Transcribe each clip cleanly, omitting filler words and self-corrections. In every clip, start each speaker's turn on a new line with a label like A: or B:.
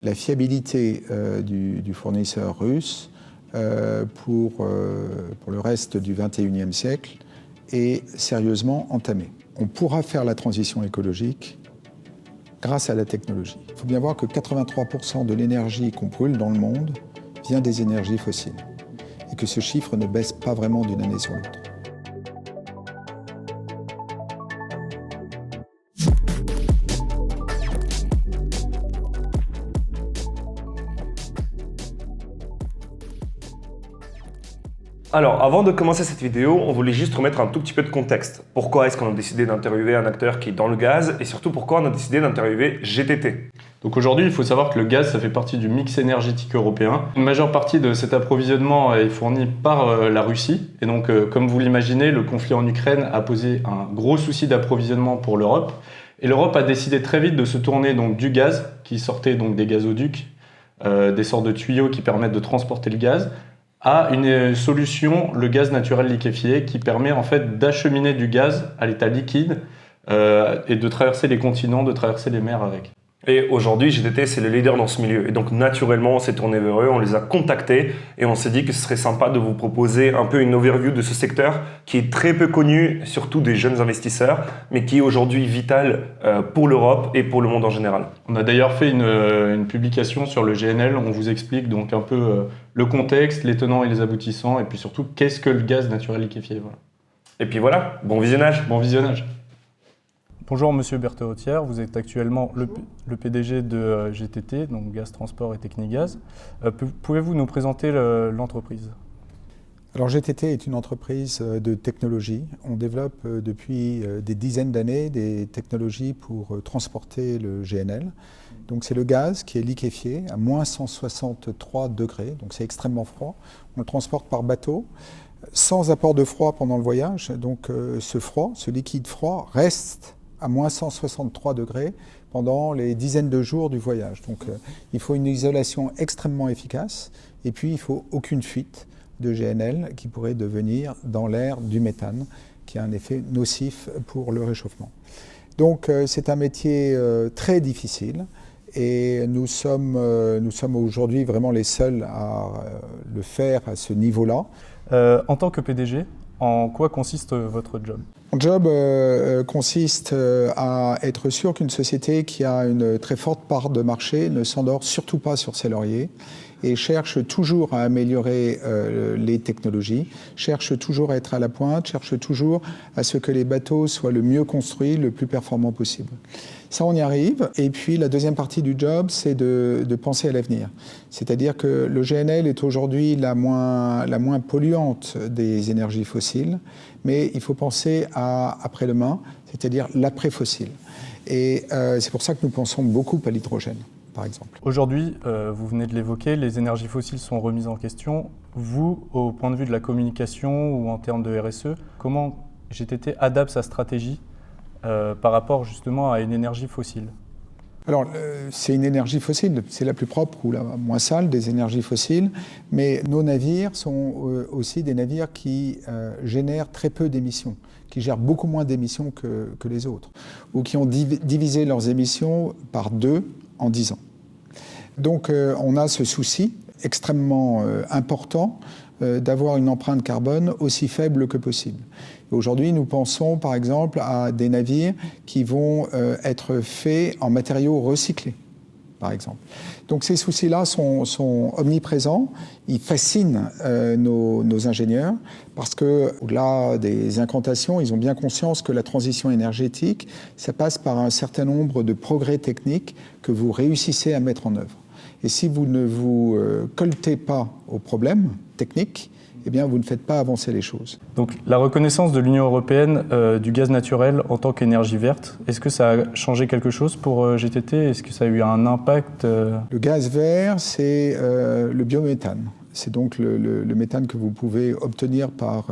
A: La fiabilité du fournisseur russe pour le reste du XXIe siècle est sérieusement entamée. On pourra faire la transition écologique grâce à la technologie. Il faut bien voir que 83% de l'énergie qu'on brûle dans le monde vient des énergies fossiles et que ce chiffre ne baisse pas vraiment d'une année sur l'autre.
B: Alors, avant de commencer cette vidéo, on voulait juste remettre un tout petit peu de contexte. Pourquoi est-ce qu'on a décidé d'interviewer un acteur qui est dans le gaz et surtout pourquoi on a décidé d'interviewer GTT?
C: Donc aujourd'hui, il faut savoir que le gaz, ça fait partie du mix énergétique européen. Une majeure partie de cet approvisionnement est fournie par la Russie. Et donc, comme vous l'imaginez, le conflit en Ukraine a posé un gros souci d'approvisionnement pour l'Europe. Et l'Europe a décidé très vite de se tourner donc, du gaz, qui sortait donc des gazoducs, des sortes de tuyaux qui permettent de transporter le gaz, à une solution, le gaz naturel liquéfié, qui permet en fait d'acheminer du gaz à l'état liquide et de traverser les continents, de traverser les mers avec.
B: Et aujourd'hui, GTT, c'est le leader dans ce milieu. Et donc, naturellement, on s'est tourné vers eux, on les a contactés et on s'est dit que ce serait sympa de vous proposer un peu une overview de ce secteur qui est très peu connu, surtout des jeunes investisseurs, mais qui est aujourd'hui vital pour l'Europe et pour le monde en général.
C: On a d'ailleurs fait une publication sur le GNL, on vous explique donc un peu le contexte, les tenants et les aboutissants, et puis surtout, qu'est-ce que le gaz naturel liquéfié. Voilà.
B: Et puis voilà, bon visionnage.
C: Bon visionnage. Bonjour Monsieur Berthaud-Hautière, vous êtes actuellement le PDG de GTT, donc Gaz Transport et Technigaz. Pouvez-vous nous présenter l'entreprise ?
A: Alors GTT est une entreprise de technologie. On développe depuis des dizaines d'années des technologies pour transporter le GNL. Donc c'est le gaz qui est liquéfié à moins 163 degrés, donc c'est extrêmement froid. On le transporte par bateau, sans apport de froid pendant le voyage. Donc ce liquide froid reste à moins 163 degrés pendant les dizaines de jours du voyage. Donc il faut une isolation extrêmement efficace et puis il faut aucune fuite de GNL qui pourrait devenir dans l'air du méthane, qui a un effet nocif pour le réchauffement. Donc c'est un métier très difficile et nous sommes aujourd'hui vraiment les seuls à le faire à ce niveau-là.
C: En tant que PDG, en quoi consiste votre job ?
A: Mon job consiste à être sûr qu'une société qui a une très forte part de marché ne s'endort surtout pas sur ses lauriers et cherche toujours à améliorer les technologies, cherche toujours à être à la pointe, cherche toujours à ce que les bateaux soient le mieux construits, le plus performants possible. Ça, on y arrive. Et puis, la deuxième partie du job, c'est de penser à l'avenir. C'est-à-dire que le GNL est aujourd'hui la moins polluante des énergies fossiles, mais il faut penser à après-demain, c'est-à-dire l'après-fossile. Et c'est pour ça que nous pensons beaucoup à l'hydrogène, par exemple.
C: Aujourd'hui, vous venez de l'évoquer, les énergies fossiles sont remises en question. Vous, au point de vue de la communication ou en termes de RSE, comment GTT adapte sa stratégie par rapport justement à une énergie fossile?
A: Alors, c'est une énergie fossile, c'est la plus propre ou la moins sale des énergies fossiles, mais nos navires sont aussi des navires qui génèrent très peu d'émissions, qui gèrent beaucoup moins d'émissions que les autres, ou qui ont divisé leurs émissions par 2 en 10 ans. Donc, on a ce souci extrêmement important d'avoir une empreinte carbone aussi faible que possible. Aujourd'hui, nous pensons par exemple à des navires qui vont être faits en matériaux recyclés, par exemple. Donc ces soucis-là sont omniprésents, ils fascinent nos ingénieurs parce qu'au-delà des incantations, ils ont bien conscience que la transition énergétique, ça passe par un certain nombre de progrès techniques que vous réussissez à mettre en œuvre. Et si vous ne vous colletez pas aux problèmes techniques, eh bien, vous ne faites pas avancer les choses.
C: Donc, la reconnaissance de l'Union européenne du gaz naturel en tant qu'énergie verte, est-ce que ça a changé quelque chose pour GTT? Est-ce que ça a eu un impact
A: Le gaz vert, c'est le biométhane. C'est donc le méthane que vous pouvez obtenir par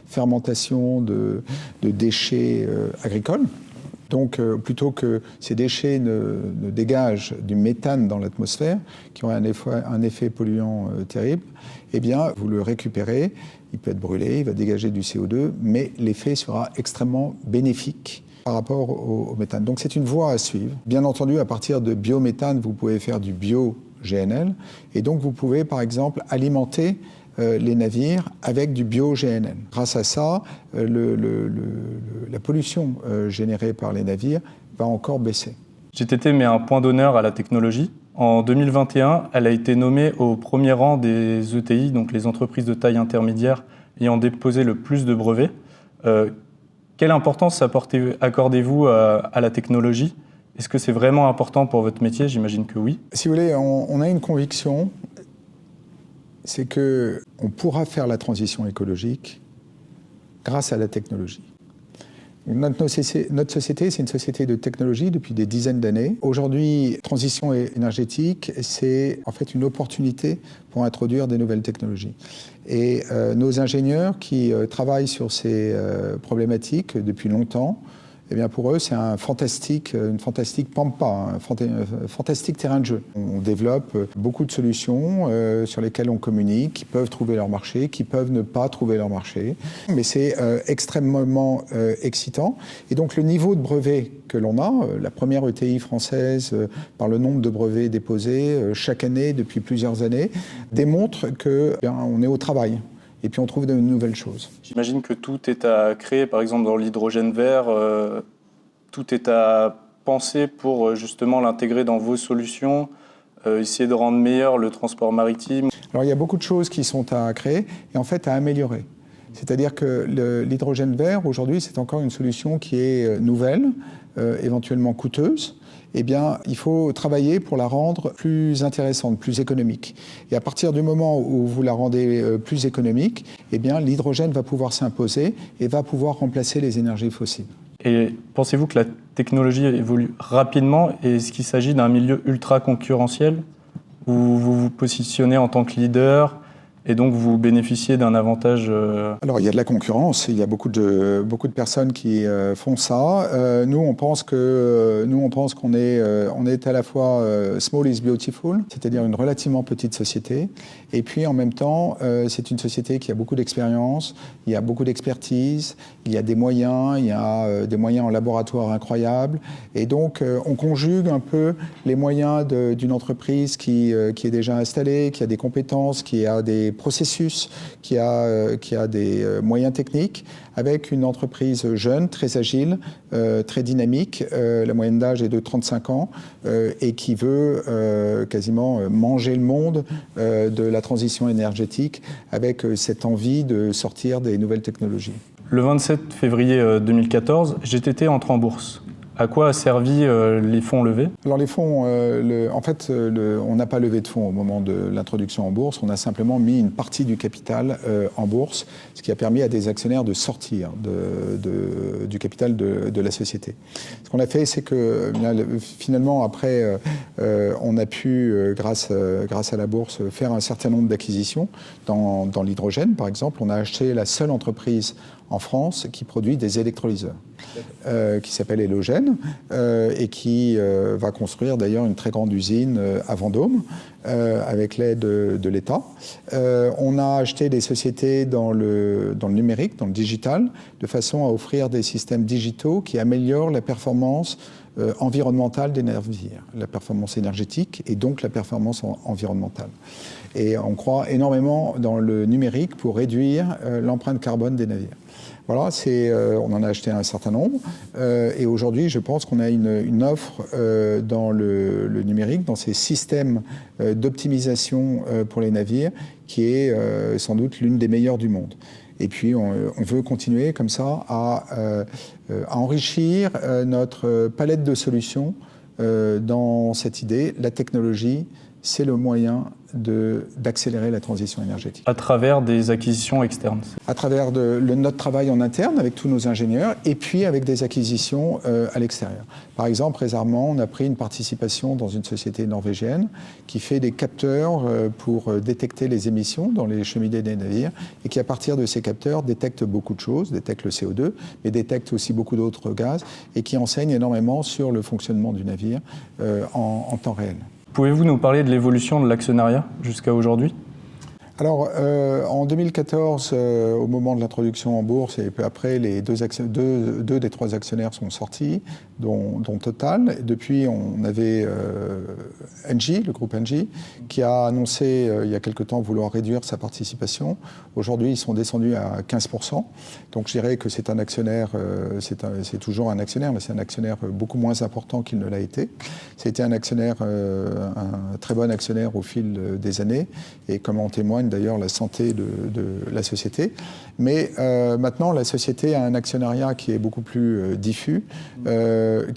A: fermentation de déchets agricoles. Donc, plutôt que ces déchets ne dégagent du méthane dans l'atmosphère, qui ont un effet polluant terrible, eh bien, vous le récupérez, il peut être brûlé, il va dégager du CO2, mais l'effet sera extrêmement bénéfique par rapport au méthane. Donc c'est une voie à suivre. Bien entendu, à partir de biométhane, vous pouvez faire du bio-GNL. Et donc vous pouvez, par exemple, alimenter les navires avec du bio-GNL. Grâce à ça, la pollution générée par les navires va encore baisser.
C: GTT met un point d'honneur à la technologie. En 2021, elle a été nommée au premier rang des ETI, donc les entreprises de taille intermédiaire, ayant déposé le plus de brevets. Quelle importance accordez-vous à la technologie ? Est-ce que c'est vraiment important pour votre métier ? J'imagine que oui.
A: Si vous voulez, on a une conviction, c'est qu'on pourra faire la transition écologique grâce à la technologie. Notre société, c'est une société de technologie depuis des dizaines d'années. Aujourd'hui, transition énergétique, c'est en fait une opportunité pour introduire des nouvelles technologies. Et nos ingénieurs qui travaillent sur ces problématiques depuis longtemps, eh bien pour eux, c'est une fantastique pampa, un fantastique terrain de jeu. On développe beaucoup de solutions sur lesquelles on communique, qui peuvent trouver leur marché, qui peuvent ne pas trouver leur marché. Mais c'est extrêmement excitant. Et donc le niveau de brevet que l'on a, la première ETI française par le nombre de brevets déposés chaque année depuis plusieurs années, démontre qu'on est au travail. Et puis on trouve de nouvelles choses.
C: J'imagine que tout est à créer, par exemple dans l'hydrogène vert, tout est à penser pour justement l'intégrer dans vos solutions, essayer de rendre meilleur le transport maritime.
A: Alors il y a beaucoup de choses qui sont à créer et en fait à améliorer. C'est-à-dire que l'hydrogène vert, aujourd'hui, c'est encore une solution qui est nouvelle, éventuellement coûteuse. Eh bien, il faut travailler pour la rendre plus intéressante, plus économique. Et à partir du moment où vous la rendez plus économique, eh bien, l'hydrogène va pouvoir s'imposer et va pouvoir remplacer les énergies fossiles.
C: Et pensez-vous que la technologie évolue rapidement et est-ce qu'il s'agit d'un milieu ultra concurrentiel où vous vous positionnez en tant que leader et donc vous bénéficiez d'un avantage
A: Alors il y a de la concurrence, il y a beaucoup de personnes qui font ça. Nous on pense qu'on est à la fois small is beautiful, c'est-à-dire une relativement petite société, et puis en même temps c'est une société qui a beaucoup d'expérience, il y a beaucoup d'expertise, il y a des moyens, en laboratoire incroyables, et donc on conjugue un peu les moyens d'une entreprise qui est déjà installée, qui a des compétences, qui a des processus, qui a des moyens techniques, avec une entreprise jeune, très agile, très dynamique. La moyenne d'âge est de 35 ans et qui veut quasiment manger le monde de la transition énergétique avec cette envie de sortir des nouvelles technologies.
C: Le 27 février 2014, GTT entre en bourse. À quoi a servi les fonds levés ?
A: Alors les fonds, on n'a pas levé de fonds au moment de l'introduction en bourse, on a simplement mis une partie du capital en bourse, ce qui a permis à des actionnaires de sortir du capital de la société. Ce qu'on a fait, c'est que finalement, après, on a pu, grâce à la bourse, faire un certain nombre d'acquisitions dans l'hydrogène, par exemple. On a acheté la seule entreprise en France qui produit des électrolyseurs, qui s'appelle Elogène et qui va construire d'ailleurs une très grande usine à Vendôme avec l'aide de l'État. On a acheté des sociétés dans le numérique, dans le digital, de façon à offrir des systèmes digitaux qui améliorent la performance environnementale des navires, la performance énergétique et donc la performance environnementale. Et on croit énormément dans le numérique pour réduire l'empreinte carbone des navires. Voilà, on en a acheté un certain nombre et aujourd'hui, je pense qu'on a une offre dans le numérique, dans ces systèmes d'optimisation pour les navires, qui est sans doute l'une des meilleures du monde. Et puis, on veut continuer comme ça à enrichir notre palette de solutions dans cette idée. La technologie, c'est le moyen d'accélérer la transition énergétique.
C: À travers des acquisitions externes ?
A: À travers notre travail en interne avec tous nos ingénieurs et puis avec des acquisitions à l'extérieur. Par exemple, récemment, on a pris une participation dans une société norvégienne qui fait des capteurs pour détecter les émissions dans les cheminées des navires et qui, à partir de ces capteurs, détecte beaucoup de choses, détecte le CO2, mais détecte aussi beaucoup d'autres gaz et qui enseigne énormément sur le fonctionnement du navire en temps réel.
C: Pouvez-vous nous parler de l'évolution de l'actionnariat jusqu'à aujourd'hui ?
A: Alors, en 2014, au moment de l'introduction en bourse et peu après, les deux des trois actionnaires sont sortis, dont Total. Et depuis, on avait Engie, le groupe Engie, qui a annoncé il y a quelque temps vouloir réduire sa participation. Aujourd'hui, ils sont descendus à 15%. Donc, je dirais que c'est un actionnaire, c'est toujours un actionnaire, mais c'est un actionnaire beaucoup moins important qu'il ne l'a été. C'était un actionnaire, un très bon actionnaire au fil des années, et comme en témoigne d'ailleurs la santé de la société. Mais maintenant, la société a un actionnariat qui est beaucoup plus diffus,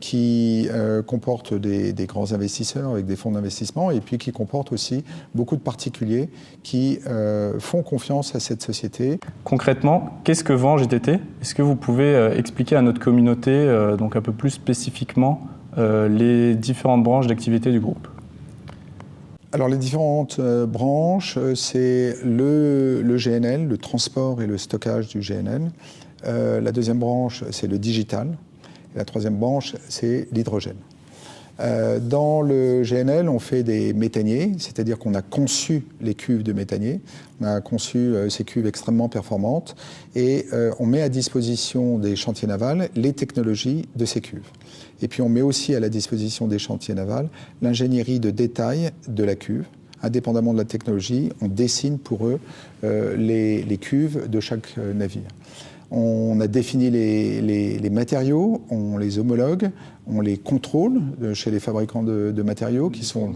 A: qui comporte des grands investisseurs avec des fonds d'investissement, et puis qui comporte aussi beaucoup de particuliers qui font confiance à cette société.
C: Concrètement, qu'est-ce que vend GTT? Est-ce que vous pouvez expliquer à notre communauté, donc un peu plus spécifiquement, les différentes branches d'activité du groupe?
A: Alors les différentes branches, c'est le GNL, le transport et le stockage du GNL. La deuxième branche, c'est le digital. Et la troisième branche, c'est l'hydrogène. Dans le GNL, on fait des méthaniers, c'est-à-dire qu'on a conçu les cuves de méthaniers, on a conçu ces cuves extrêmement performantes et on met à disposition des chantiers navals les technologies de ces cuves. Et puis on met aussi à la disposition des chantiers navals l'ingénierie de détail de la cuve. Indépendamment de la technologie, on dessine pour eux les cuves de chaque navire. On a défini les matériaux, on les homologue, on les contrôle chez les fabricants de matériaux qui sont...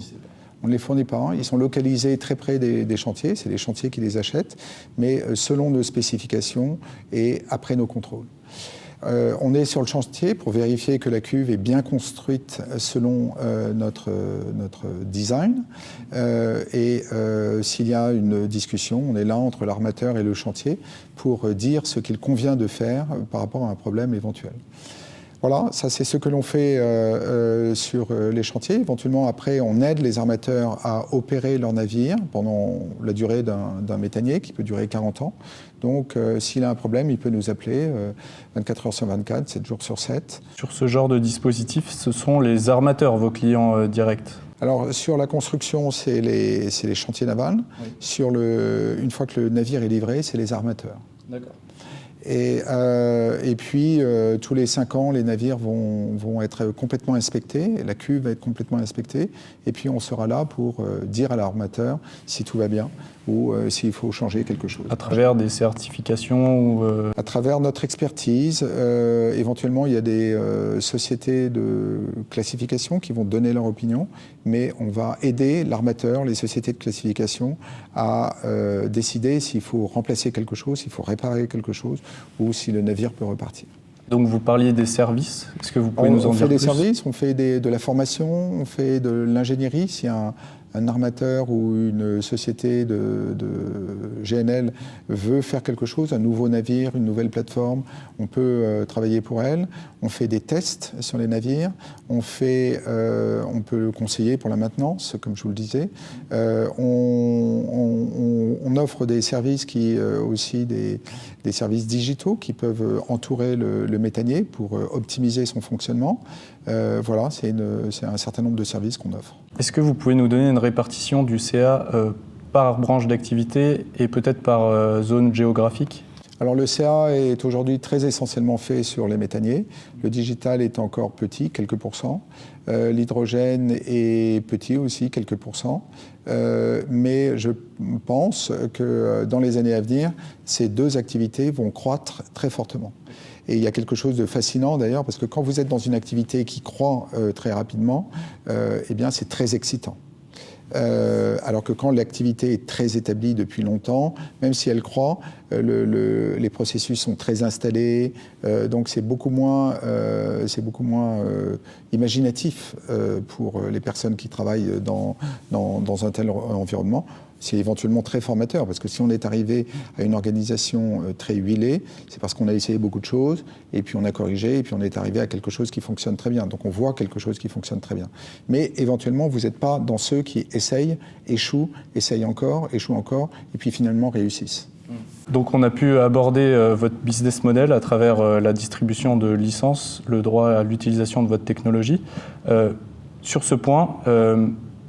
A: On ne les fournit pas, ils sont localisés très près des chantiers, c'est les chantiers qui les achètent, mais selon nos spécifications et après nos contrôles. On est sur le chantier pour vérifier que la cuve est bien construite selon notre design. S'il y a une discussion, on est là entre l'armateur et le chantier pour dire ce qu'il convient de faire par rapport à un problème éventuel. Voilà, ça c'est ce que l'on fait sur les chantiers. Éventuellement, après, on aide les armateurs à opérer leur navire pendant la durée d'un méthanier qui peut durer 40 ans. Donc, s'il a un problème, il peut nous appeler 24 heures sur 24, 7 jours sur 7.
C: Sur ce genre de dispositif, ce sont les armateurs, vos clients directs?
A: Alors, sur la construction, c'est les chantiers navals. Oui. Une fois que le navire est livré, c'est les armateurs. D'accord. Et puis, tous les 5 ans, les navires vont être complètement inspectés, la cuve va être complètement inspectée, et puis on sera là pour dire à l'armateur si tout va bien ou s'il faut changer quelque chose.
C: À travers des certifications ou
A: À travers notre expertise, éventuellement il y a des sociétés de classification qui vont donner leur opinion, mais on va aider l'armateur, les sociétés de classification à décider s'il faut remplacer quelque chose, s'il faut réparer quelque chose, ou si le navire peut repartir.
C: Donc vous parliez des services, est-ce que vous pouvez nous en dire plus?
A: On fait des services, on fait de la formation, on fait de l'ingénierie. Si un armateur ou une société de GNL veut faire quelque chose, un nouveau navire, une nouvelle plateforme, on peut travailler pour elle. On fait des tests sur les navires, on peut conseiller pour la maintenance, comme je vous le disais. On offre des services aussi des services digitaux qui peuvent entourer le méthanier pour optimiser son fonctionnement. Voilà, c'est un certain nombre de services qu'on offre.
C: Est-ce que vous pouvez nous donner une répartition du CA par branche d'activité et peut-être par zone géographique?
A: Alors le CA est aujourd'hui très essentiellement fait sur les méthaniers. Le digital est encore petit, quelques pourcents. L'hydrogène est petit aussi, quelques pourcents. Mais je pense que dans les années à venir, ces deux activités vont croître très fortement. Et il y a quelque chose de fascinant d'ailleurs, parce que quand vous êtes dans une activité qui croît très rapidement, eh bien c'est très excitant. Alors que quand l'activité est très établie depuis longtemps, même si elle croît, les processus sont très installés, donc c'est beaucoup moins imaginatif pour les personnes qui travaillent dans un tel environnement. C'est éventuellement très formateur, parce que si on est arrivé à une organisation très huilée, c'est parce qu'on a essayé beaucoup de choses, et puis on a corrigé, et puis on est arrivé à quelque chose qui fonctionne très bien. Donc on voit quelque chose qui fonctionne très bien. Mais éventuellement, vous n'êtes pas dans ceux qui essayent, échouent, essayent encore, échouent encore, et puis finalement réussissent.
C: Donc on a pu aborder votre business model à travers la distribution de licences, le droit à l'utilisation de votre technologie. Sur ce point,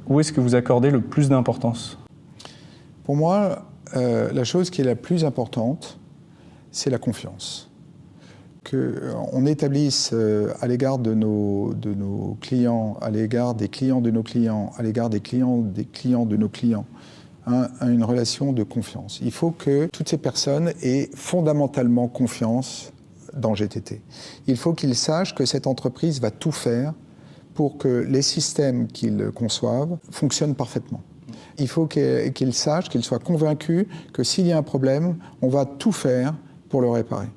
C: où est-ce que vous accordez le plus d'importance ?
A: Pour moi, La chose qui est la plus importante, c'est la confiance. Qu'on établisse à l'égard de nos clients, à l'égard des clients de nos clients, à l'égard des clients de nos clients, une relation de confiance. Il faut que toutes ces personnes aient fondamentalement confiance dans GTT. Il faut qu'ils sachent que cette entreprise va tout faire pour que les systèmes qu'ils conçoivent fonctionnent parfaitement. Il faut qu'ils sachent, qu'ils soient convaincus que s'il y a un problème, on va tout faire pour le réparer.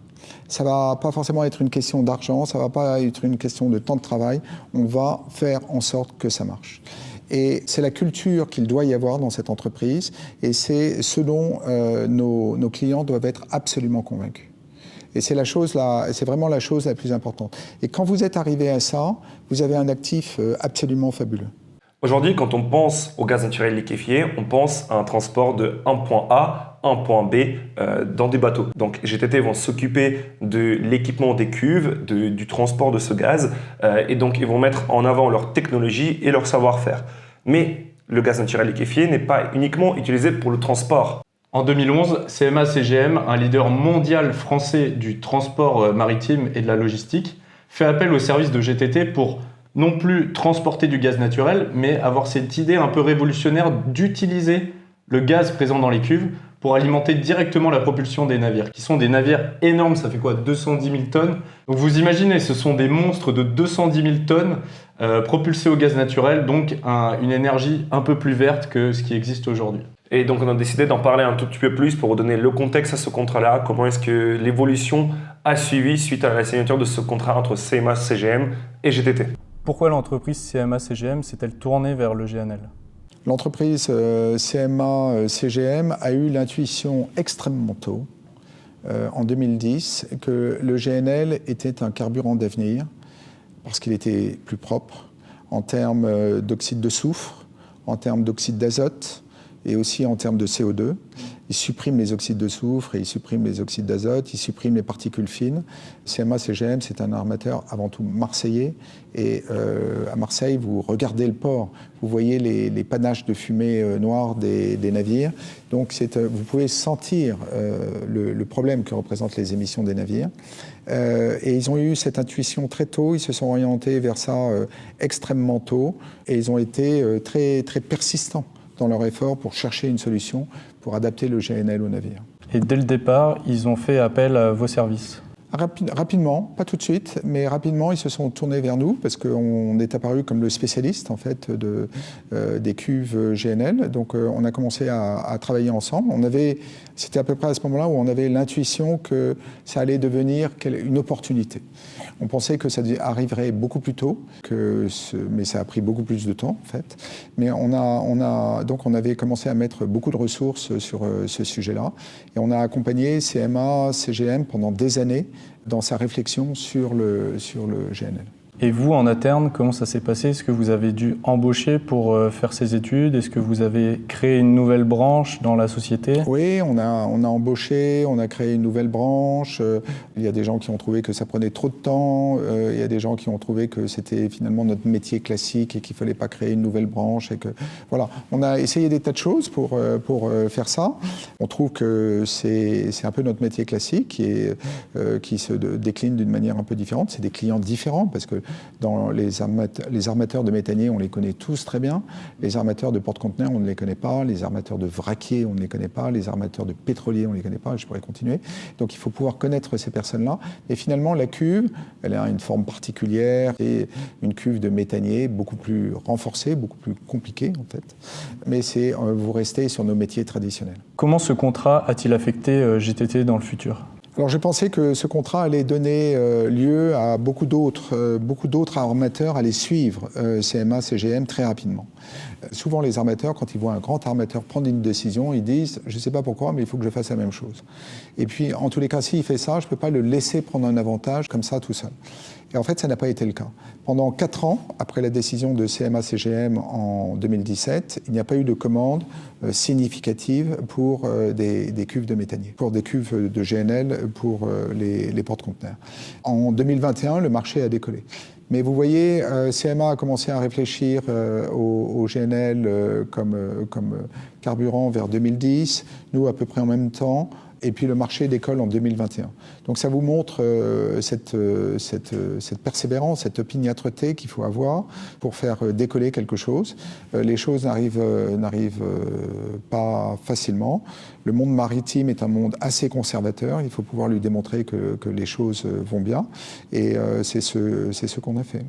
A: Ça ne va pas forcément être une question d'argent, ça ne va pas être une question de temps de travail, on va faire en sorte que ça marche. Et c'est la culture qu'il doit y avoir dans cette entreprise et c'est ce dont nos clients doivent être absolument convaincus. Et c'est vraiment la chose la plus importante. Et quand vous êtes arrivé à ça, vous avez un actif absolument fabuleux.
B: Aujourd'hui, quand on pense au gaz naturel liquéfié, on pense à un transport de un point A à un point B dans des bateaux. Donc GTT vont s'occuper de l'équipement des cuves, du transport de ce gaz et donc ils vont mettre en avant leur technologie et leur savoir-faire. Mais le gaz naturel liquéfié n'est pas uniquement utilisé pour le transport.
C: En 2011, CMA CGM, un leader mondial français du transport maritime et de la logistique, fait appel au service de GTT pour non plus transporter du gaz naturel, mais avoir cette idée un peu révolutionnaire d'utiliser le gaz présent dans les cuves pour alimenter directement la propulsion des navires, qui sont des navires énormes, ça fait quoi, 210 000 tonnes. Donc vous imaginez, ce sont des monstres de 210 000 tonnes propulsés au gaz naturel, donc une énergie un peu plus verte que ce qui existe aujourd'hui.
B: Et donc on a décidé d'en parler un tout petit peu plus pour vous donner le contexte à ce contrat-là, comment est-ce que l'évolution a suivi suite à la signature de ce contrat entre CMA CGM et GTT.
D: Pourquoi l'entreprise CMA CGM s'est-elle tournée vers le GNL ?
A: L'entreprise CMA CGM a eu l'intuition extrêmement tôt, en 2010, que le GNL était un carburant d'avenir parce qu'il était plus propre en termes d'oxyde de soufre, en termes d'oxyde d'azote et aussi en termes de CO2. Il supprime les oxydes de soufre et il supprime les oxydes d'azote, il supprime les particules fines. CMA CGM, c'est un armateur avant tout marseillais. Et à Marseille, vous regardez le port, vous voyez les panaches de fumée noire des navires. Donc vous pouvez sentir le problème que représentent les émissions des navires. Et ils ont eu cette intuition très tôt, ils se sont orientés vers ça extrêmement tôt. Et ils ont été très, très persistants dans leur effort pour chercher une solution pour adapter le GNL au navire.
D: Et dès le départ, ils ont fait appel à vos services ?
A: Rapidement, pas tout de suite, mais rapidement, ils se sont tournés vers nous parce qu'on est apparu comme le spécialiste en fait des cuves GNL. Donc, on a commencé à travailler ensemble. C'était à peu près à ce moment-là où on avait l'intuition que ça allait devenir une opportunité. On pensait que ça arriverait beaucoup plus tôt, mais ça a pris beaucoup plus de temps en fait. Mais donc on avait commencé à mettre beaucoup de ressources sur ce sujet-là et on a accompagné CMA CGM pendant des années dans sa réflexion sur le GNL.
D: Et vous, en interne, comment ça s'est passé ? Est-ce que vous avez dû embaucher pour faire ces études ? Est-ce que vous avez créé une nouvelle branche dans la société ?
A: Oui, on a embauché, on a créé une nouvelle branche. Il y a des gens qui ont trouvé que ça prenait trop de temps. Il y a des gens qui ont trouvé que c'était finalement notre métier classique et qu'il ne fallait pas créer une nouvelle branche. Voilà. On a essayé des tas de choses pour faire ça. On trouve que c'est un peu notre métier classique qui se décline d'une manière un peu différente. C'est des clients différents parce que dans les armateurs de méthaniers, on les connaît tous très bien. Les armateurs de porte-conteneurs, on ne les connaît pas. Les armateurs de vraquiers, on ne les connaît pas. Les armateurs de pétroliers, on ne les connaît pas. Je pourrais continuer. Donc il faut pouvoir connaître ces personnes-là. Et finalement, la cuve, elle a une forme particulière. C'est une cuve de méthanier beaucoup plus renforcée, beaucoup plus compliquée en fait. Mais vous restez sur nos métiers traditionnels.
D: Comment ce contrat a-t-il affecté GTT dans le futur ?
A: Alors, je pensais que ce contrat allait donner lieu à beaucoup d'autres armateurs à les suivre, CMA, CGM, très rapidement. Souvent, les armateurs, quand ils voient un grand armateur prendre une décision, ils disent « je ne sais pas pourquoi, mais il faut que je fasse la même chose ». Et puis, en tous les cas, s'il fait ça, je ne peux pas le laisser prendre un avantage comme ça tout seul. Et en fait, ça n'a pas été le cas. Pendant 4 ans, après la décision de CMA-CGM en 2017, il n'y a pas eu de commande significative pour des cuves de méthanier, pour des cuves de GNL pour les porte-conteneurs. En 2021, le marché a décollé. Mais vous voyez, CMA a commencé à réfléchir au GNL comme carburant vers 2010, nous à peu près en même temps, et puis le marché décolle en 2021. Donc ça vous montre cette persévérance, cette opiniâtreté qu'il faut avoir pour faire décoller quelque chose. Les choses n'arrivent pas facilement. Le monde maritime est un monde assez conservateur. Il faut pouvoir lui démontrer que les choses vont bien. Et c'est ce qu'on a fait.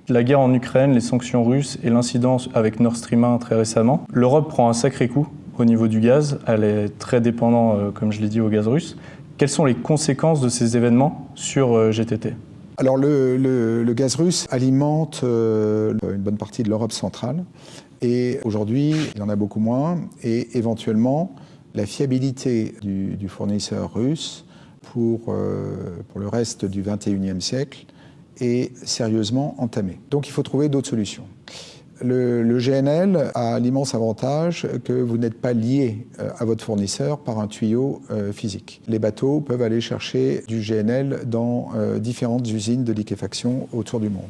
D: La guerre en Ukraine, les sanctions russes et l'incident avec Nord Stream 1 très récemment, l'Europe prend un sacré coup au niveau du gaz. Elle est très dépendante, comme je l'ai dit, au gaz russe. Quelles sont les conséquences de ces événements sur GTT ?
A: Alors le gaz russe alimente une bonne partie de l'Europe centrale. Et aujourd'hui, il y en a beaucoup moins. Et éventuellement, la fiabilité du fournisseur russe pour le reste du XXIe siècle est sérieusement entamée. Donc il faut trouver d'autres solutions. Le GNL a l'immense avantage que vous n'êtes pas lié à votre fournisseur par un tuyau physique. Les bateaux peuvent aller chercher du GNL dans différentes usines de liquéfaction autour du monde.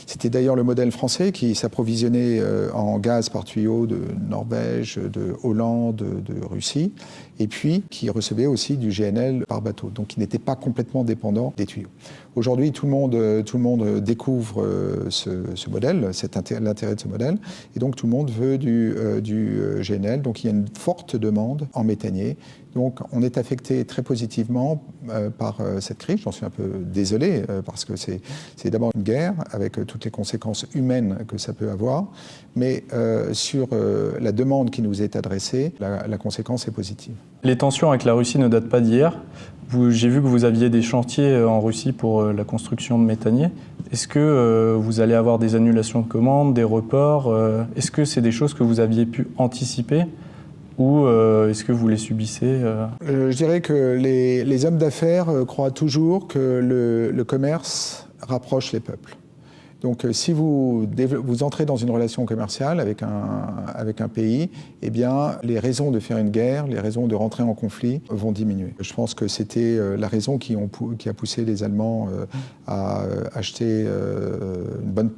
A: C'était d'ailleurs le modèle français qui s'approvisionnait en gaz par tuyau de Norvège, de Hollande, de Russie, et puis qui recevait aussi du GNL par bateau, donc qui n'était pas complètement dépendant des tuyaux. Aujourd'hui, tout le monde découvre ce modèle, l'intérêt de ce modèle, et donc tout le monde veut du GNL, donc il y a une forte demande en méthanier. Donc on est affecté très positivement par cette crise. J'en suis un peu désolé parce que c'est d'abord une guerre avec toutes les conséquences humaines que ça peut avoir, mais sur la demande qui nous est adressée, la conséquence est positive.
D: Les tensions avec la Russie ne datent pas d'hier. J'ai vu que vous aviez des chantiers en Russie pour la construction de méthaniers. Est-ce que vous allez avoir des annulations de commandes, des reports ? Est-ce que c'est des choses que vous aviez pu anticiper ? Ou est-ce que vous les subissez
A: Je dirais que les hommes d'affaires croient toujours que le commerce rapproche les peuples. Donc si vous entrez dans une relation commerciale avec un pays, eh bien les raisons de faire une guerre, les raisons de rentrer en conflit vont diminuer. Je pense que c'était la raison qui a poussé les Allemands à acheter une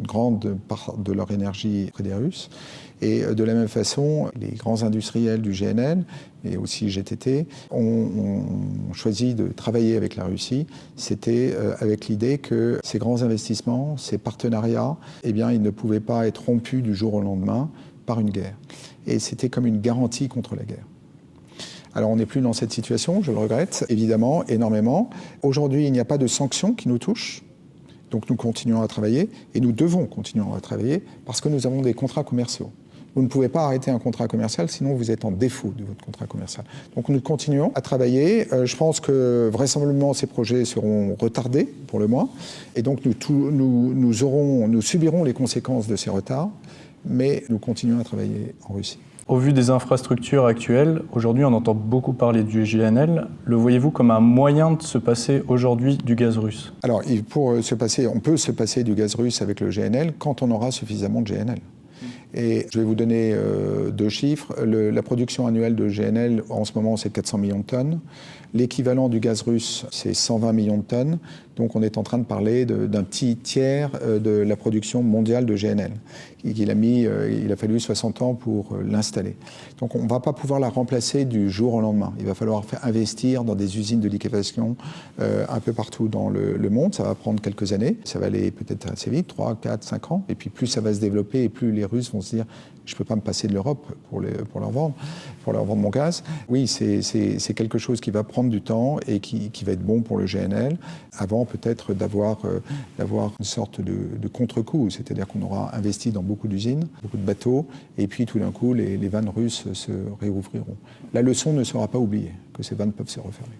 A: grande part de leur énergie auprès des Russes. Et de la même façon, les grands industriels du GNL, et aussi GTT, ont choisi de travailler avec la Russie. C'était avec l'idée que ces grands investissements, ces partenariats, eh bien, ils ne pouvaient pas être rompus du jour au lendemain par une guerre. Et c'était comme une garantie contre la guerre. Alors on n'est plus dans cette situation, je le regrette, évidemment, énormément. Aujourd'hui, il n'y a pas de sanctions qui nous touchent. Donc nous continuons à travailler, et nous devons continuer à travailler, parce que nous avons des contrats commerciaux. Vous ne pouvez pas arrêter un contrat commercial, sinon vous êtes en défaut de votre contrat commercial. Donc nous continuons à travailler. Je pense que vraisemblablement ces projets seront retardés pour le moins. Et donc nous subirons les conséquences de ces retards, mais nous continuons à travailler en Russie.
D: Au vu des infrastructures actuelles, aujourd'hui on entend beaucoup parler du GNL. Le voyez-vous comme un moyen de se passer aujourd'hui du gaz russe ?
A: Alors on peut se passer du gaz russe avec le GNL quand on aura suffisamment de GNL. Et je vais vous donner deux chiffres. La production annuelle de GNL, en ce moment, c'est 400 millions de tonnes. L'équivalent du gaz russe, c'est 120 millions de tonnes. Donc on est en train de parler d'un petit tiers de la production mondiale de GNL. Il a fallu 60 ans pour l'installer. Donc on ne va pas pouvoir la remplacer du jour au lendemain. Il va falloir investir dans des usines de liquéfaction un peu partout dans le monde. Ça va prendre quelques années. Ça va aller peut-être assez vite, 3, 4, 5 ans. Et puis plus ça va se développer et plus les Russes vont se dire je ne peux pas me passer de l'Europe pour leur vendre mon gaz. Oui, c'est quelque chose qui va prendre du temps et qui va être bon pour le GNL, avant peut-être d'avoir une sorte de contre-coup, c'est-à-dire qu'on aura investi dans beaucoup d'usines, beaucoup de bateaux, et puis tout d'un coup, les vannes russes se réouvriront. La leçon ne sera pas oubliée, que ces vannes peuvent se refermer.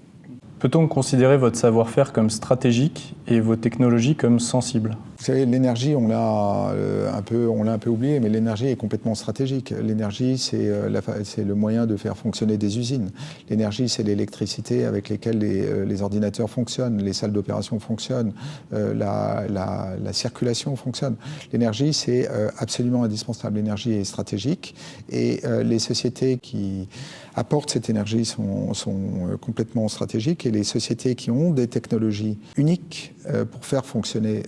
D: Peut-on considérer votre savoir-faire comme stratégique et vos technologies comme sensibles ?
A: Vous savez, l'énergie, on l'a un peu oublié, mais l'énergie est complètement stratégique. L'énergie, c'est le moyen de faire fonctionner des usines. L'énergie, c'est l'électricité avec laquelle les ordinateurs fonctionnent, les salles d'opération fonctionnent, la circulation fonctionne. L'énergie, c'est absolument indispensable. L'énergie est stratégique et les sociétés qui apportent cette énergie sont complètement stratégiques, et les sociétés qui ont des technologies uniques pour faire fonctionner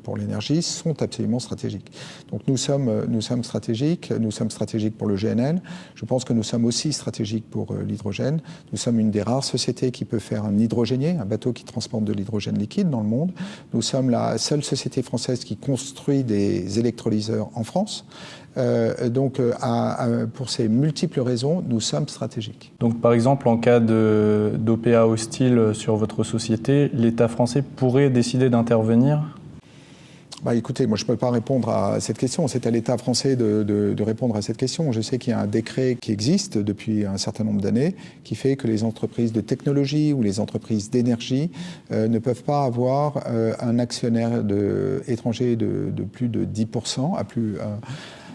A: pour l'énergie sont absolument stratégiques. Donc nous sommes stratégiques pour le GNL. Je pense que nous sommes aussi stratégiques pour l'hydrogène. Nous sommes une des rares sociétés qui peut faire un hydrogénier, un bateau qui transporte de l'hydrogène liquide dans le monde. Nous sommes la seule société française qui construit des électrolyseurs en France. Donc, pour ces multiples raisons, nous sommes stratégiques.
D: Donc, par exemple, en cas d'OPA hostile sur votre société, l'État français pourrait décider d'intervenir ?
A: Écoutez, moi je ne peux pas répondre à cette question. C'est à l'État français de répondre à cette question. Je sais qu'il y a un décret qui existe depuis un certain nombre d'années qui fait que les entreprises de technologie ou les entreprises d'énergie ne peuvent pas avoir un actionnaire étranger de plus de 10%,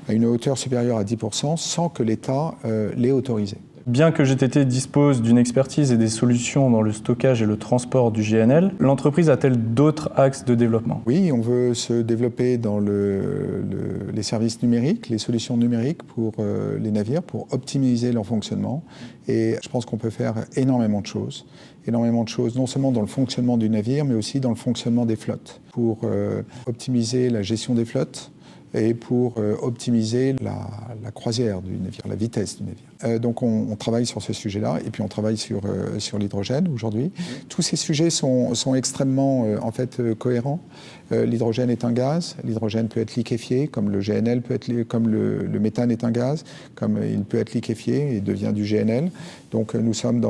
A: à une hauteur supérieure à 10%, sans que l'État l'ait autorisé.
D: Bien que GTT dispose d'une expertise et des solutions dans le stockage et le transport du GNL, l'entreprise a-t-elle d'autres axes de développement ?
A: Oui, on veut se développer dans les services numériques, les solutions numériques pour les navires, pour optimiser leur fonctionnement. Et je pense qu'on peut faire énormément de choses, non seulement dans le fonctionnement du navire, mais aussi dans le fonctionnement des flottes, pour optimiser la gestion des flottes, et pour optimiser la croisière du navire, la vitesse du navire. Donc on travaille sur ce sujet-là, et puis on travaille sur l'hydrogène aujourd'hui. Tous ces sujets sont extrêmement cohérents. L'hydrogène est un gaz, l'hydrogène peut être liquéfié, comme le GNL peut être, comme le méthane est un gaz, comme il peut être liquéfié et devient du GNL. Donc nous sommes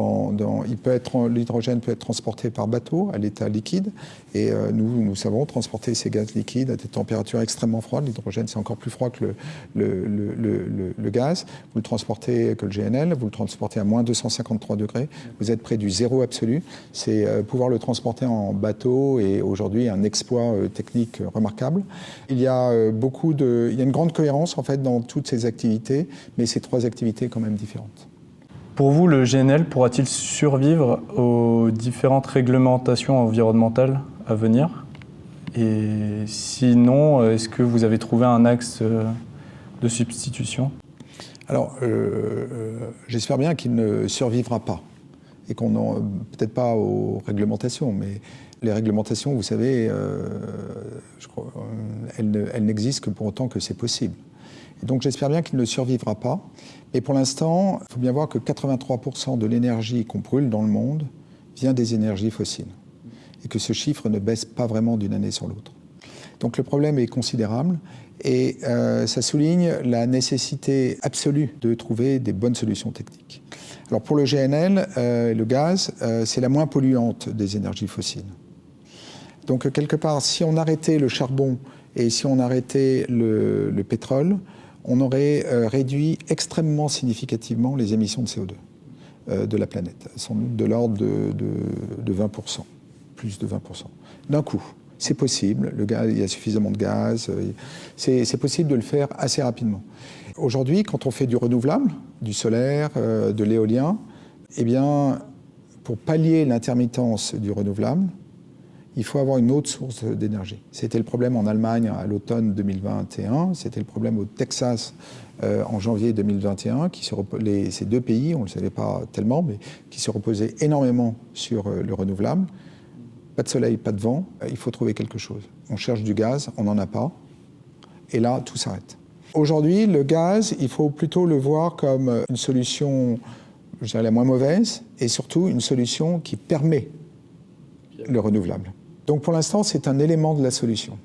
A: l'hydrogène peut être transporté par bateau à l'état liquide, et nous savons transporter ces gaz liquides à des températures extrêmement froides. L'hydrogène, c'est encore plus froid que le gaz. Vous le transportez que le GNL, vous le transportez à moins 253 degrés. Vous êtes près du zéro absolu. C'est pouvoir le transporter en bateau et aujourd'hui un exploit technique remarquable. Il y a une grande cohérence en fait dans toutes ces activités, mais ces trois activités quand même différentes.
D: Pour vous, le GNL pourra-t-il survivre aux différentes réglementations environnementales à venir ? Et sinon, est-ce que vous avez trouvé un axe de substitution ?
A: Alors, j'espère bien qu'il ne survivra pas, et qu'on n'en peut-être pas aux réglementations, mais les réglementations, vous savez, je crois, elles n'existent que pour autant que c'est possible. Et donc j'espère bien qu'il ne survivra pas. Et pour l'instant, il faut bien voir que 83% de l'énergie qu'on brûle dans le monde vient des énergies fossiles, et que ce chiffre ne baisse pas vraiment d'une année sur l'autre. Donc le problème est considérable, et ça souligne la nécessité absolue de trouver des bonnes solutions techniques. Alors pour le GNL, le gaz, c'est la moins polluante des énergies fossiles. Donc quelque part, si on arrêtait le charbon et si on arrêtait le pétrole, on aurait réduit extrêmement significativement les émissions de CO2 de la planète, sans doute de l'ordre de 20%, plus de 20%, d'un coup. C'est possible, le gaz, il y a suffisamment de gaz, c'est possible de le faire assez rapidement. Aujourd'hui, quand on fait du renouvelable, du solaire, de l'éolien, eh bien, pour pallier l'intermittence du renouvelable, il faut avoir une autre source d'énergie. C'était le problème en Allemagne à l'automne 2021, c'était le problème au Texas en janvier 2021, ces deux pays, on ne le savait pas tellement, mais qui se reposaient énormément sur le renouvelable. Pas de soleil, pas de vent, il faut trouver quelque chose. On cherche du gaz, on n'en a pas, et là, tout s'arrête. Aujourd'hui, le gaz, il faut plutôt le voir comme une solution, je dirais, la moins mauvaise, et surtout une solution qui permet le renouvelable. Donc pour l'instant, c'est un élément de la solution.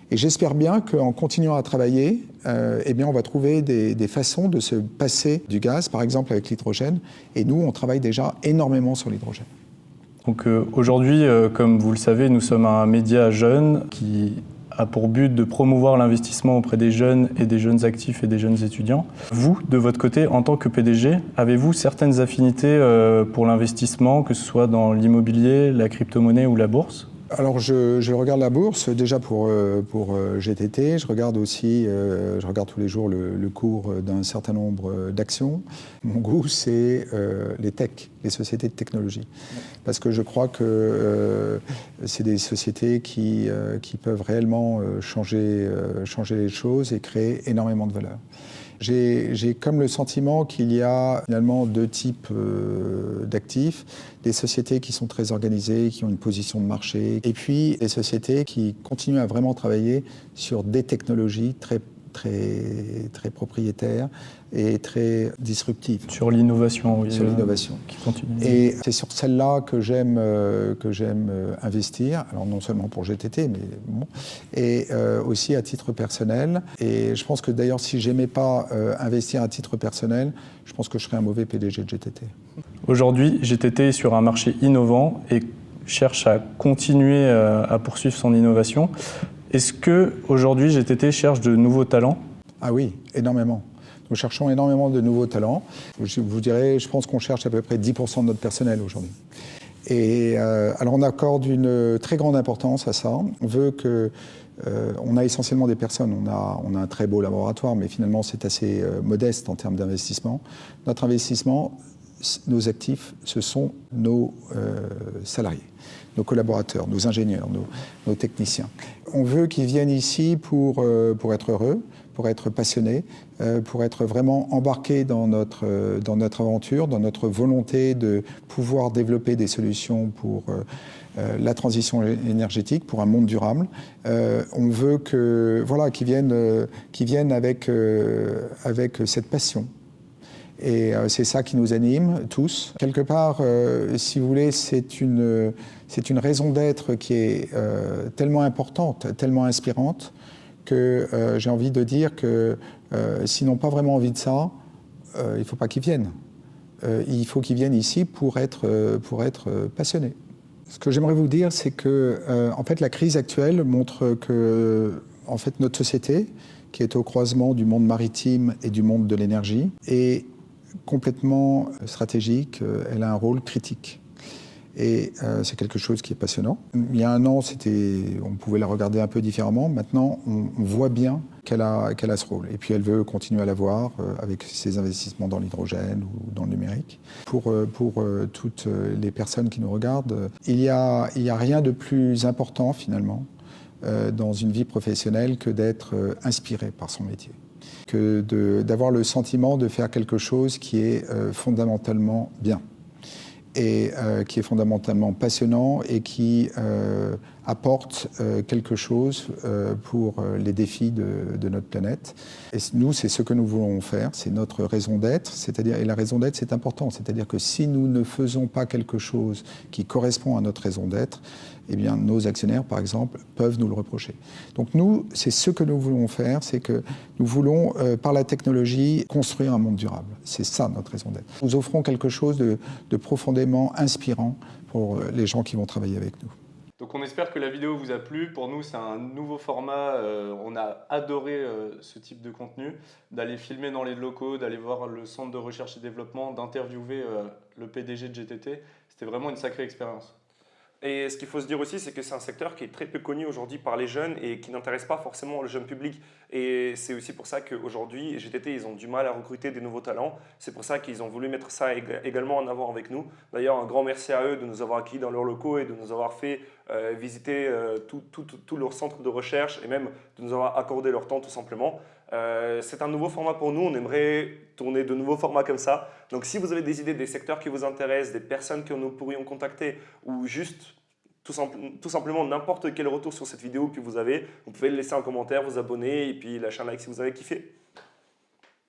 A: Et j'espère bien qu'en continuant à travailler, eh bien, on va trouver des façons de se passer du gaz, par exemple avec l'hydrogène. Et nous, on travaille déjà énormément sur l'hydrogène.
D: Donc aujourd'hui, comme vous le savez, nous sommes un média jeune qui a pour but de promouvoir l'investissement auprès des jeunes et des jeunes actifs et des jeunes étudiants. Vous, de votre côté, en tant que PDG, avez-vous certaines affinités pour l'investissement, que ce soit dans l'immobilier, la crypto-monnaie ou la bourse ?
A: Alors je regarde la bourse déjà pour GTT, je regarde aussi, je regarde tous les jours le cours d'un certain nombre d'actions. Mon goût c'est les tech, les sociétés de technologie, parce que je crois que c'est des sociétés qui peuvent réellement changer les choses et créer énormément de valeur. J'ai comme le sentiment qu'il y a finalement deux types d'actifs. Des sociétés qui sont très organisées, qui ont une position de marché, et puis des sociétés qui continuent à vraiment travailler sur des technologies très propriétaires et très disruptives.
D: Sur l'innovation, oui.
A: Sur l'innovation.
D: Qui continue.
A: Et c'est sur celle-là que j'aime investir, alors non seulement pour GTT, mais bon, et aussi à titre personnel. Et je pense que d'ailleurs, si j'aimais pas investir à titre personnel, je pense que je serais un mauvais PDG de GTT.
D: Aujourd'hui, GTT est sur un marché innovant et cherche à continuer à poursuivre son innovation. Est-ce qu'aujourd'hui, GTT cherche de nouveaux talents?
A: Ah oui, énormément. Nous cherchons énormément de nouveaux talents. Je vous dirais, je pense qu'on cherche à peu près 10% de notre personnel aujourd'hui. Et alors on accorde une très grande importance à ça. On veut que... on a essentiellement des personnes, on a un très beau laboratoire, mais finalement c'est assez modeste en termes d'investissement. Notre investissement, nos actifs, ce sont nos salariés, nos collaborateurs, nos ingénieurs, nos techniciens. On veut qu'ils viennent ici pour être heureux, pour être passionnés, pour être vraiment embarqués dans notre aventure, dans notre volonté de pouvoir développer des solutions pour la transition énergétique, pour un monde durable. On veut qu'ils viennent avec cette passion. Et c'est ça qui nous anime tous. Quelque part, si vous voulez, c'est une raison d'être qui est tellement importante, tellement inspirante, que j'ai envie de dire que s'ils n'ont pas vraiment envie de ça, il ne faut pas qu'ils viennent. Il faut qu'ils viennent ici pour être passionnés. Ce que j'aimerais vous dire, c'est que en fait, la crise actuelle montre que en fait, notre société, qui est au croisement du monde maritime et du monde de l'énergie, est complètement stratégique, elle a un rôle critique. Et c'est quelque chose qui est passionnant. Il y a un an, on pouvait la regarder un peu différemment. Maintenant, on voit bien qu'elle a ce rôle. Et puis elle veut continuer à l'avoir avec ses investissements dans l'hydrogène ou dans le numérique. Pour toutes les personnes qui nous regardent, il y a rien de plus important finalement dans une vie professionnelle que d'être inspiré par son métier, que d'avoir le sentiment de faire quelque chose qui est fondamentalement bien et qui est fondamentalement passionnant et qui apporte quelque chose pour les défis de notre planète. Et nous, c'est ce que nous voulons faire, c'est notre raison d'être, et la raison d'être, c'est important, c'est-à-dire que si nous ne faisons pas quelque chose qui correspond à notre raison d'être, eh bien, nos actionnaires, par exemple, peuvent nous le reprocher. Donc nous, c'est ce que nous voulons faire, c'est que nous voulons, par la technologie, construire un monde durable. C'est ça notre raison d'être. Nous offrons quelque chose de profondément inspirant pour les gens qui vont travailler avec nous.
C: Donc on espère que la vidéo vous a plu. Pour nous, c'est un nouveau format. On a adoré ce type de contenu, d'aller filmer dans les locaux, d'aller voir le centre de recherche et développement, d'interviewer le PDG de GTT. C'était vraiment une sacrée expérience.
B: Et ce qu'il faut se dire aussi, c'est que c'est un secteur qui est très peu connu aujourd'hui par les jeunes et qui n'intéresse pas forcément le jeune public. Et c'est aussi pour ça qu'aujourd'hui, GTT, ils ont du mal à recruter des nouveaux talents. C'est pour ça qu'ils ont voulu mettre ça également en avant avec nous. D'ailleurs, un grand merci à eux de nous avoir accueillis dans leurs locaux et de nous avoir fait visiter tout leur centre de recherche et même de nous avoir accordé leur temps tout simplement. C'est un nouveau format pour nous, on aimerait tourner de nouveaux formats comme ça. Donc si vous avez des idées, des secteurs qui vous intéressent, des personnes que nous pourrions contacter ou juste tout simplement n'importe quel retour sur cette vidéo que vous avez, vous pouvez le laisser en commentaire, vous abonner et puis lâcher un like si vous avez kiffé.